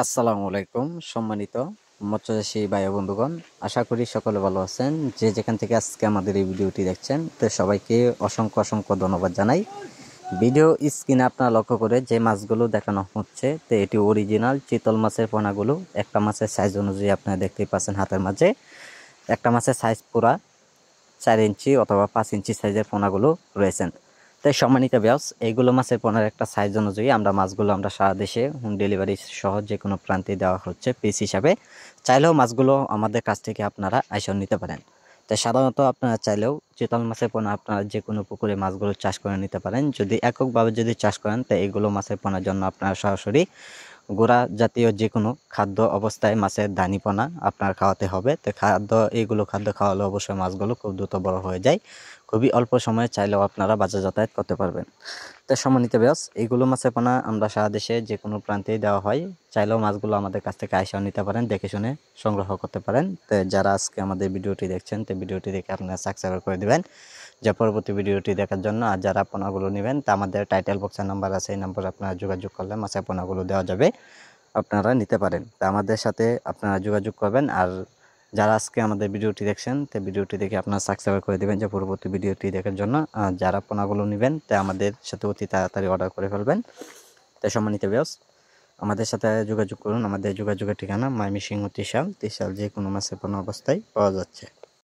আসসালামু আলাইকুম সম্মানিত মৎস্যচাষী ভাই ও বন্ধুগণ, আশা করি সকলে ভালো আছেন। যে যেখান থেকে আজকে আমাদের এই ভিডিওটি দেখছেন, তো সবাইকে অসংখ্য অসংখ্য ধন্যবাদ জানাই। ভিডিও স্ক্রিনে আপনারা লক্ষ্য করে যে মাছগুলো দেখানো হচ্ছে, তো এটি অরিজিনাল চিতল মাছের পোনাগুলো। একটা মাছের সাইজ অনুযায়ী আপনারা দেখতেই পাচ্ছেন হাতের মাঝে। একটা মাছের সাইজ পুরা 4 ইঞ্চি অথবা 5 ইঞ্চি সাইজের পোনাগুলো রয়েছেন। তাই সম্মানিত ভিউয়ার্স, এইগুলো মাছের পোনার একটা সাইজ অনুযায়ী মাছগুলো আমরা সারা দেশে হোম ডেলিভারি সহ যে কোনো প্রান্তে দেওয়া হচ্ছে পিস হিসাবে। চাইলেও মাছগুলো আমাদের কাছ থেকে আপনারা আইসা নিতে পারেন। তাই সাধারণত আপনারা চাইলেও চিতল মাছের পোনা আপনারা যে কোনো পুকুরে মাছগুলো চাষ করে নিতে পারেন। যদি এককভাবে চাষ করেন, তো এইগুলো মাছের পোনার জন্য আপনারা সরাসরি গুঁড়া জাতীয় যে কোনো খাদ্য অবস্থায় মাছের দানিপনা আপনার খাওয়াতে হবে। তো এইগুলো খাদ্য খাওয়ালে অবশ্যই মাছগুলো খুব দ্রুত বড় হয়ে যায়। খুবই অল্প সময়ে চাইলেও আপনারা বাজার যাতায়াত করতে পারবেন। তো সম্মানিত ভিউয়ার্স, এইগুলো মাছের পোনা আমরা সারা দেশে যে কোনো প্রান্তেই দেওয়া হয়। চাইলেও মাছগুলো আমাদের কাছ থেকে আইসাও নিতে পারেন, দেখে শুনে সংগ্রহ করতে পারেন। তো যারা আজকে আমাদের ভিডিওটি দেখছেন, তো ভিডিওটি দেখে আপনারা সাবস্ক্রাইব করে দিবেন যে পরবর্তী ভিডিওটি দেখার জন্য। আর যারা পোনাগুলো নেবেন, তা আমাদের টাইটেল বক্সের নাম্বার আছে, এই নাম্বারে আপনারা যোগাযোগ করলে মাছের পোনাগুলো দেওয়া যাবে, আপনারা নিতে পারেন। তা আমাদের সাথে আপনারা যোগাযোগ করবেন। আর যারা আজকে আমাদের ভিডিওটি দেখছেন, তো ভিডিওটি দেখে আপনারা সাবস্ক্রাইব করে দেবেন যে পরবর্তী ভিডিওটি দেখার জন্য। আর যারা পোনাগুলো নেবেন, তা আমাদের সাথে অতি তাড়াতাড়ি অর্ডার করে ফেলবেন। তাই সম্মানিত ভিউয়ার্স, আমাদের সাথে যোগাযোগ করুন। আমাদের যোগাযোগের ঠিকানা ময়মনসিংহ ত্রিশাল যে কোনো মাছের পোনা অবস্থায় পাওয়া যাচ্ছে।